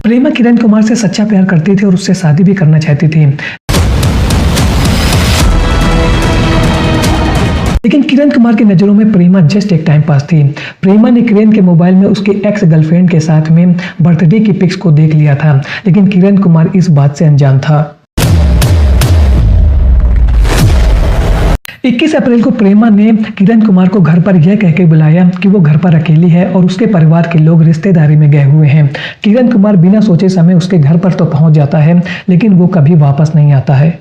प्रेमा किरण कुमार से सच्चा प्यार करती थी और उससे शादी भी करना चाहती थी। लेकिन किरण कुमार की नज़रों में प्रेमा जस्ट एक टाइम पास थी। प्रेमा ने किरण के मोबाइल में उसके एक्स गर्लफ्रेंड के साथ में बर्थडे की पिक्स को देख लिया था, लेकिन किरण कुमार इस बात से अनजान था। 21 अप्रैल को प्रेमा ने किरण कुमार को घर पर यह कहकर बुलाया कि वो घर पर अकेली है और उसके परिवार के लोग रिश्तेदारी में गए हुए हैं। किरण कुमार बिना सोचे समय उसके घर पर तो पहुंच जाता है, लेकिन वो कभी वापस नहीं आता है।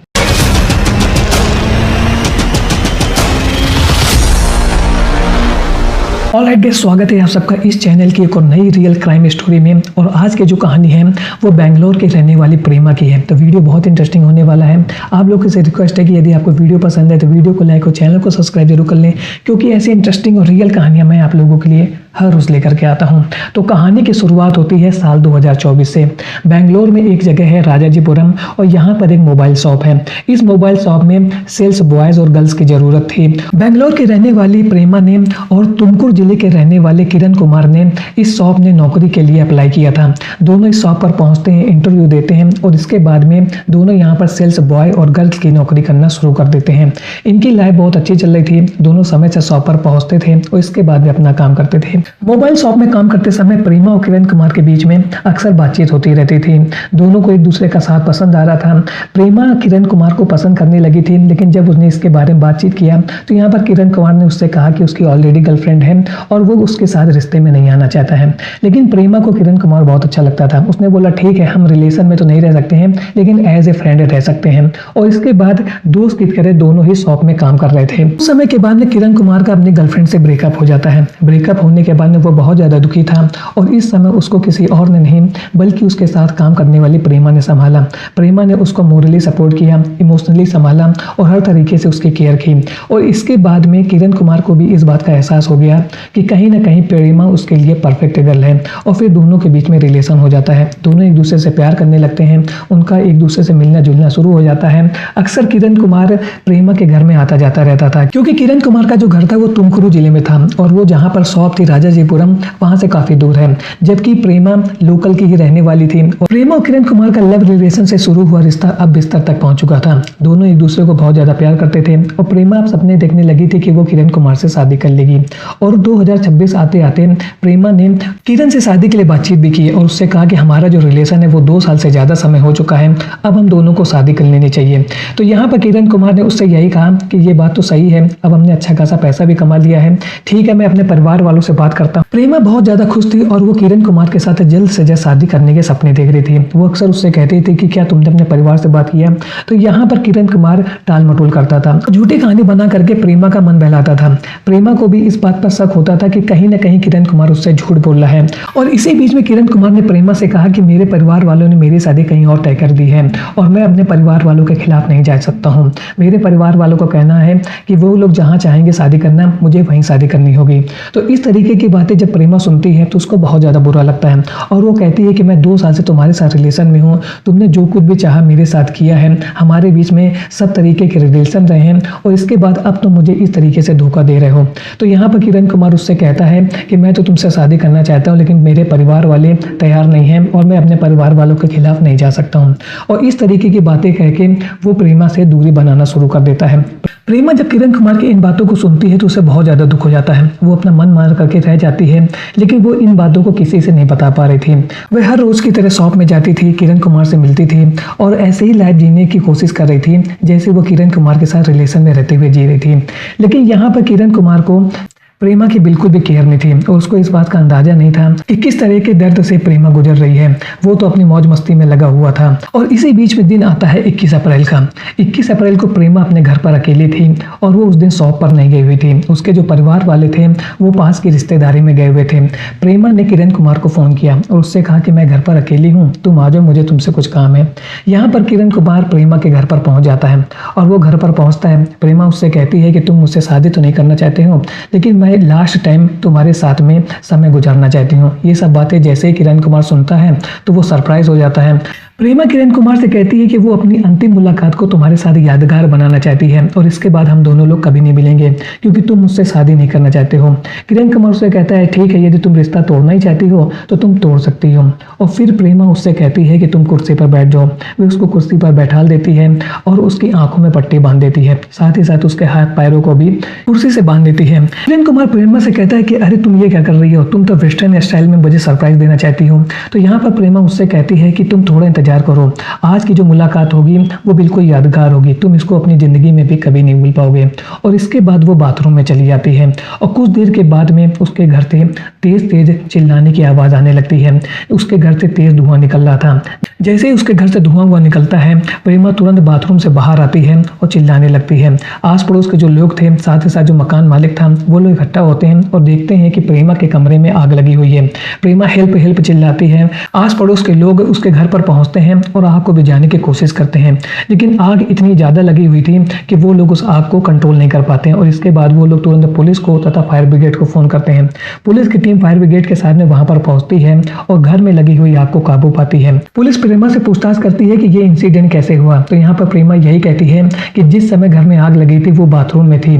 ऑलराइट गाइस, स्वागत है आप सबका इस चैनल की एक और नई रियल क्राइम स्टोरी में। और आज की जो कहानी है वो बेंगलोर के रहने वाली प्रेमा की है। तो वीडियो बहुत इंटरेस्टिंग होने वाला है। आप लोगों से रिक्वेस्ट है कि यदि आपको वीडियो पसंद है तो वीडियो को लाइक और चैनल को सब्सक्राइब जरूर कर लें, क्योंकि ऐसी इंटरेस्टिंग और रियल कहानियाँ मैं आप लोगों के लिए हर रोज़ लेकर के आता हूँ। तो कहानी की शुरुआत होती है साल 2024 से। बेंगलोर में एक जगह है राजाजीपुरम और यहाँ पर एक मोबाइल शॉप है। इस मोबाइल शॉप में सेल्स बॉयज़ और गर्ल्स की ज़रूरत थी। बेंगलोर के रहने वाली प्रेमा ने और तुमकुर जिले के रहने वाले किरण कुमार ने इस शॉप में नौकरी के लिए अप्लाई किया था। दोनों इस शॉप पर पहुँचते हैं, इंटरव्यू देते हैं और इसके बाद में दोनों यहाँ पर सेल्स बॉय और गर्ल्स की नौकरी करना शुरू कर देते हैं। इनकी लाइफ बहुत अच्छी चल रही थी। दोनों समय से शॉप पर पहुँचते थे और इसके बाद में अपना काम करते थे। मोबाइल शॉप में काम करते समय प्रेमा और किरण कुमार के बीच में अक्सर बातचीत होती रहती थी। दोनों को एक दूसरे का साथ पसंद आ रहा था। प्रेमा किरण कुमार को पसंद करने लगी थी, लेकिन जब उसने इसके बारे में बातचीत किया तो यहाँ पर किरण कुमार ने उससे कहा कि उसकी ऑलरेडी गर्लफ्रेंड है और वो उसके साथ रिश्ते में नहीं आना चाहता है। लेकिन प्रेमा को किरण कुमार बहुत अच्छा लगता था। उसने बोला ठीक है, हम रिलेशन में तो नहीं रह सकते हैं, लेकिन एज ए फ्रेंड रह सकते हैं। और इसके बाद दोस्त की तरह दोनों ही शॉप में काम कर रहे थे। उस समय के बाद में किरण कुमार का अपनी गर्लफ्रेंड से ब्रेकअप हो जाता है। ब्रेकअप होने के बाद में वो बहुत ज़्यादा दुखी था और इस समय उसको किसी और ने नहीं बल्कि उसके साथ काम करने वाली प्रेमा ने संभाला। प्रेमा ने उसको मोरली सपोर्ट किया, इमोशनली संभाला और हर तरीके से उसकी केयर की। और इसके बाद में किरण कुमार को भी इस बात का एहसास हो गया कि कहीं ना कहीं प्रेमा उसके लिए परफेक्ट गर्ल है और फिर दोनों के बीच में रिलेशन हो जाता है। दोनों एक दूसरे से प्यार करने लगते हैं। उनका एक दूसरे से मिलना जुलना शुरू हो जाता है। अक्सर किरण कुमार प्रेमा के घर में आता जाता रहता था, क्योंकि किरण कुमार का जो घर था वो तुमकुरू जिले में था और वो जहाँ पर शॉप थी राजाजीपुरम वहाँ से काफी दूर है, जबकि प्रेमा लोकल की ही रहने वाली थी। और प्रेमा और किरण कुमार का लव रिलेशन से शुरू हुआ रिश्ता अब बिस्तर तक पहुंच चुका था। दोनों एक दूसरे को बहुत ज्यादा प्यार करते थे और प्रेमा अब सपने देखने लगी थी कि वो किरण कुमार से शादी कर लेगी। और 2026 आते आते प्रेमा ने किरण से शादी के लिए बातचीत भी की और उससे कहा कि हमारा जो रिलेशन है वो 2 साल से ज्यादा समय हो चुका है, अब हम दोनों को शादी कर लेनी चाहिए। तो यहाँ पर किरण कुमार ने उससे यही कहा कि ये बात तो सही है, अब हमने अच्छा खासा पैसा भी कमा लिया है, ठीक है मैं अपने परिवार वालों से बात करता हूँ। प्रेमा बहुत ज्यादा खुश थी और वो किरण कुमार के साथ जल्द से जल्द शादी करने के सपने देख रही थी। वो अक्सर उससे कहती थी कि क्या तुमने अपने परिवार से बात किया? तो यहाँ पर किरण कुमार टाल मटोल करता था, झूठी कहानी बना करके प्रेमा का मन बहलाता था। प्रेमा को भी इस बात पर शक होता था कि कहीं ना कहीं किरण कुमार उससे झूठ बोल रहा है। और इसी बीच में किरण कुमार ने प्रेमा से कहा कि मेरे परिवार वालों ने मेरी शादी कहीं और तय कर दी है और मैं अपने परिवार वालों के खिलाफ नहीं जा सकता हूँ। मेरे परिवार वालों को कहना है कि वो लोग जहाँ चाहेंगे शादी करना, मुझे वहीं शादी करनी होगी। तो इस तरीके की बातें जब प्रेमा सुनती है तो उसको बहुत ज़्यादा बुरा लगता है और वो कहती है कि मैं 2 साल से तुम्हारे साथ रिलेशन में हूँ, तुमने जो कुछ भी चाहा मेरे साथ किया है, हमारे बीच में सब तरीके के रिलेशन रहे हैं और इसके बाद अब तुम मुझे इस तरीके से धोखा दे रहे हो। तो यहाँ पर किरण कुमार उससे कहता है कि मैं तो तुमसे शादी करना चाहता हूँ, लेकिन मेरे परिवार वाले तैयार नहीं हैं और मैं अपने परिवार वालों के खिलाफ नहीं जा सकता हूँ। और इस तरीके की बातें कह के वो प्रेमा से दूरी बनाना शुरू कर देता है। प्रेमा जब किरण कुमार की इन बातों को सुनती है तो उसे बहुत ज़्यादा दुख हो जाता है। वो अपना मन मार करके रह जाती है, लेकिन वो इन बातों को किसी से नहीं बता पा रही थी। वह हर रोज़ की तरह शॉप में जाती थी, किरण कुमार से मिलती थी और ऐसे ही लाइफ जीने की कोशिश कर रही थी जैसे वो किरण कुमार के साथ रिलेशन में रहते हुए जी रही थी। लेकिन यहाँ पर किरण कुमार को प्रेमा की बिल्कुल भी केयर नहीं थी और उसको इस बात का अंदाजा नहीं था कि किस तरह के दर्द से प्रेमा गुजर रही है। वो तो अपनी मौज मस्ती में लगा हुआ था। और इसी बीच में दिन आता है 21 अप्रैल का। 21 अप्रैल को प्रेमा अपने घर पर अकेली थी और वो उस दिन शॉप पर नहीं गई हुई थी। उसके जो परिवार वाले थे वो पास की रिश्तेदारी में गए हुए थे। प्रेमा ने किरण कुमार को फ़ोन किया और उससे कहा कि मैं घर पर अकेली हूँ, तुम आ जाओ, मुझे तुमसे कुछ काम है। यहाँ पर किरण कुमार प्रेमा के घर पर पहुँच जाता है और वो घर पर पहुँचता है। प्रेमा उससे कहती है कि तुम मुझसे शादी तो नहीं करना चाहते हो, लेकिन मैं लास्ट टाइम तुम्हारे साथ में समय गुजारना चाहती हूँ। ये सब बातें जैसे ही किरण कुमार सुनता है तो वो सरप्राइज हो जाता है। प्रेमा किरण कुमार से कहती है कि वो अपनी अंतिम मुलाकात को तुम्हारे साथ यादगार बनाना चाहती है और इसके बाद हम दोनों लोग कभी नहीं मिलेंगे क्योंकि तुम मुझसे शादी नहीं करना चाहते हो। किरण कुमार उससे कहता है ठीक है, यदि तुम रिश्ता तोड़ना ही चाहती हो तो तुम तोड़ सकती हो। और फिर प्रेमा उससे कहती है कि तुम कुर्सी पर बैठ जाओ। वे उसको कुर्सी पर बैठा देती है और उसकी आंखों में पट्टी बांध देती है, साथ ही साथ उसके हाथ पैरों को भी कुर्सी से बांध देती है। किरण कुमार प्रेमा से कहता है कि अरे तुम ये क्या कर रही हो, तुम तो वेस्टर्न स्टाइल में मुझे सरप्राइज देना चाहती हो। तो यहाँ पर प्रेमा उससे कहती है कि तुम थोड़ा इंतजार करो, आज की जो मुलाकात होगी वो बिल्कुल यादगार होगी, तुम इसको अपनी जिंदगी में भी कभी नहीं भूल पाओगे। और इसके बाद वो बाथरूम में चली जाती है और कुछ देर के बाद में उसके घर से तेज तेज चिल्लाने की आवाज़ आने लगती है। उसके घर से तेज धुआं निकल रहा था। जैसे ही उसके घर से धुआं हुआ निकलता है, प्रेमा तुरंत बाथरूम से बाहर आती है और चिल्लाने लगती है। आस पड़ोस के जो लोग थे, साथ ही साथ जो मकान मालिक था, वो लोग इकट्ठा होते हैं और देखते हैं कि प्रेमा के कमरे में आग लगी हुई है। प्रेमा हेल्प हेल्प चिल्लाती है। आस पड़ोस के लोग उसके घर पर पहुंचते हैं और आग को बुझाने की कोशिश करते हैं, लेकिन आग इतनी ज़्यादा लगी हुई थी कि वो लोग उस आग को कंट्रोल नहीं कर पाते हैं। और इसके बाद वो लोग तुरंत पुलिस को तथा फायर ब्रिगेड को फ़ोन करते हैं। पुलिस की टीम फायर ब्रिगेड के साथ में वहां पर पहुंचती है और घर में लगी हुई आग को काबू पाती है। पुलिस प्रेमा से पूछताछ करती है कि ये इंसिडेंट कैसे हुआ। तो यहाँ पर प्रेमा यही कहती है कि जिस समय घर में आग लगी थी वो बाथरूम में थी।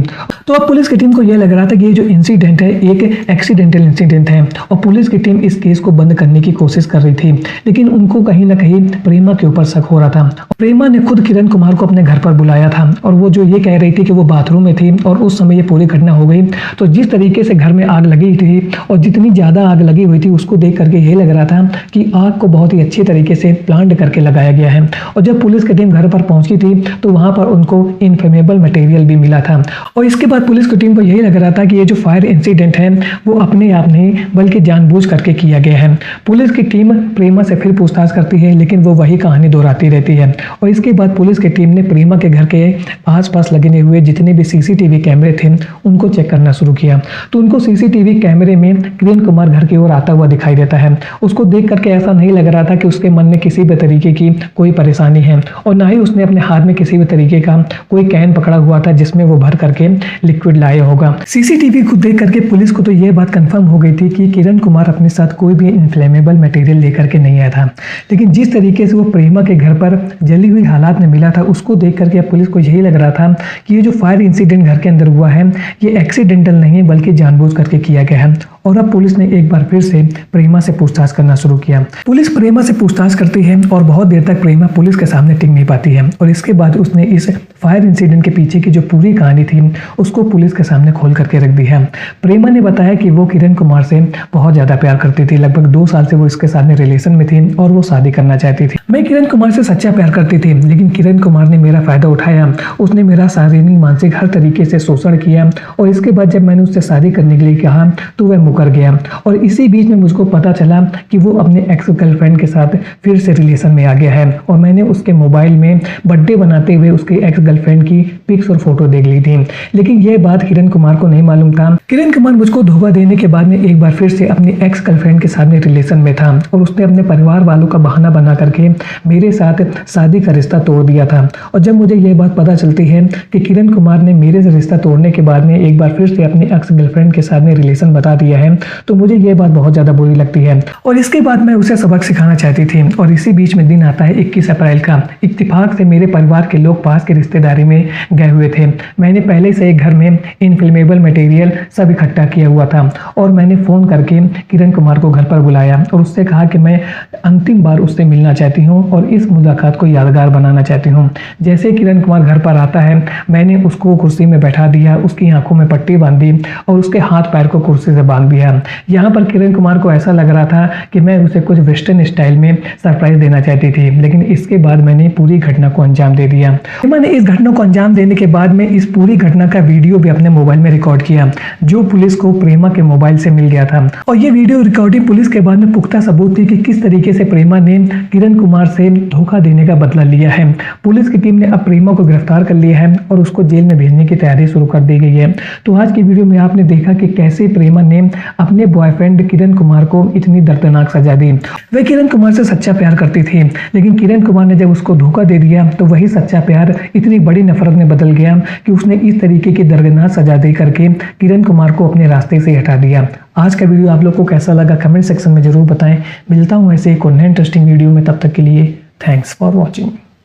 तो अब पुलिस की टीम को यह लग रहा था कि ये जो इंसिडेंट है एक एक्सीडेंटल इंसिडेंट है और पुलिस की टीम इस केस को बंद करने की कोशिश कर रही थी, लेकिन उनको कहीं ना कहीं प्रेमा के ऊपर शक हो रहा था। प्रेमा ने खुद किरण कुमार को अपने घर पर बुलाया था और वो जो ये कह रही थी कि वो बाथरूम में थी और उस समय ये पूरी घटना हो गई। तो जिस तरीके से घर में आग लगी थी और जितनी ज़्यादा आग लगी हुई थी उसको देख करके ये लग रहा था कि आग को बहुत ही अच्छे तरीके से प्लांट करके लगाया गया है। और जब पुलिस की टीम घर पर पहुंची थी तो वहां पर उनको इनफ्लेमेबल मटेरियल भी मिला था। और इसके बाद पुलिस की टीम को यही लग रहा था कि ये जो फायर इंसिडेंट है वो अपने आप नहीं बल्कि जानबूझ करके किया गया है। पुलिस की टीम प्रेमा से फिर पूछताछ करती है, लेकिन वो वही कहानी दोहराती रहती है। और इसके बाद पुलिस की टीम ने प्रेमा के घर के आसपास लगे हुए जितने भी सीसीटीवी कैमरे थे उनको चेक करना शुरू किया। तो उनको सीसीटीवी कैमरे में किरण कुमार घर की ओर आता हुआ दिखाई देता है। उसको देख करके ऐसा नहीं लग रहा था कि उसके मन में किसी भी तरीके की कोई परेशानी है और ना ही उसने अपने हाथ में किसी भी तरीके का कोई कैन पकड़ा हुआ था जिसमें वो भर करके लिक्विड लाया होगा। सीसीटीवी को देख करके पुलिस को तो यह बात कंफर्म हो गई थी कि किरण कुमार अपने साथ कोई भी इनफ्लेमेबल मटेरियल लेकर के नहीं आया था, लेकिन जिस तरीके से वो प्रेमा के घर पर जली हुई हालात में मिला था उसको देख करके पुलिस को यही लग रहा था कि ये जो फायर इंसिडेंट घर के अंदर हुआ है ये एक्सीडेंटल नहीं है बल्कि जानबूझ करके किया गया है। और अब पुलिस ने एक बार फिर से प्रेमा से पूछताछ करना शुरू किया। पुलिस प्रेमा से पूछताछ करती है और बहुत देर तक प्रेमा पुलिस के सामने टिक नहीं पाती है और इसके बाद उसने इस फायर इंसिडेंट के पीछे की जो पूरी कहानी थी उसको पुलिस के सामने खोल करके रख दी है। प्रेमा ने बताया कि वो किरण कुमार से बहुत ज़्यादा प्यार करती थी, लगभग 2 साल से वो इसके साथ में रिलेशन में थी और वो शादी करना चाहती थी। मैं किरण कुमार से सच्चा प्यार करती थी, लेकिन किरण कुमार ने मेरा फायदा उठाया, उसने मेरा शारीरिक मानसिक हर तरीके से शोषण किया और इसके बाद जब मैंने उससे शादी करने के लिए कहा तो वह मुकर गया। और इसी बीच में मुझको पता चला कि वो अपने एक्स गर्लफ्रेंड के साथ फिर से रिलेशन में आ गया है और मैंने उसके मोबाइल में बर्थडे बनाते हुए उसके एक्स गर्लफ्रेंड की पिक्स और फोटो देख ली थी, लेकिन यह बात किरण कुमार को नहीं मालूम था। किरण कुमार मुझको धोखा देने के बाद में एक बार फिर से अपनी एक्स गर्लफ्रेंड के साथ में रिलेशन में था और उसने अपने परिवार वालों का बहाना बना करके मेरे साथ शादी का रिश्ता तोड़ दिया था। और जब मुझे यह बात पता चलती है कि किरण कुमार ने मेरे से रिश्ता तोड़ने के बाद में एक बार फिर से अपनी एक्स गर्लफ्रेंड के साथ में रिलेशन बता दिया है तो मुझे यह बात बहुत ज़्यादा बुरी लगती है और इसके बाद मैं उसे सबक सिखाना चाहती थी। और इसी बीच में दिन आता है 21 अप्रैल का। इत्तेफाक से मेरे परिवार के लोग पास के रिश्तेदारी में गए हुए थे। मैंने पहले से एक घर में इनफ्लेमेबल मटेरियल सब इकट्ठा किया हुआ था और मैंने फ़ोन करके किरण कुमार को घर पर बुलाया और उससे कहा कि मैं अंतिम बार उससे मिलना चाहती हूँ और इस मुलाकात को यादगार बनाना चाहती हूँ। जैसे किरण कुमार घर पर आता है मैंने उसको कुर्सी में बैठा दिया, उसकी आंखों में पट्टी बांधी और उसके हाथ पैर को कुर्सी से बांध दिया। यहाँ पर किरण कुमार को ऐसा लग रहा था कि मैं उसे कुछ वेस्टर्न स्टाइल में सरप्राइज देना चाहती थी, लेकिन इसके बाद मैंने पूरी घटना को अंजाम दे दिया। मैंने इस घटना को अंजाम देने के बाद में इस पूरी घटना का वीडियो भी अपने मोबाइल में रिकॉर्ड किया जो पुलिस को प्रेमा के मोबाइल से मिल गया था। और ये वीडियो रिकॉर्डिंग पुलिस के बाद में पुख्ता सबूत थी कि किस तरीके से प्रेमा ने किरण कुमार से धोखा देने का बदला लिया है। पुलिस की टीम ने अब प्रेमा को गिरफ्तार कर लिया है और उसको जेल में भेजने की तैयारी शुरू कर दी गई है। तो आज की वीडियो में आपने देखा कि कैसे प्रेमा ने अपने बॉयफ्रेंड किरण कुमार को इतनी दर्दनाक सजा दी। वह किरण कुमार से सच्चा प्यार करती थी, लेकिन किरण कुमार ने जब उसको धोखा दे दिया तो वही सच्चा प्यार इतनी बड़ी नफरत में बदल गया कि उसने इस तरीके की दर्दनाक सजा दे करके किरण कुमार को अपने रास्ते से हटा दिया। आज का वीडियो आप लोग को कैसा लगा कमेंट सेक्शन में जरूर बताएं। मिलता हूँ ऐसे एक और नए इंटरेस्टिंग वीडियो में, तब तक के लिए थैंक्स फॉर वॉचिंग।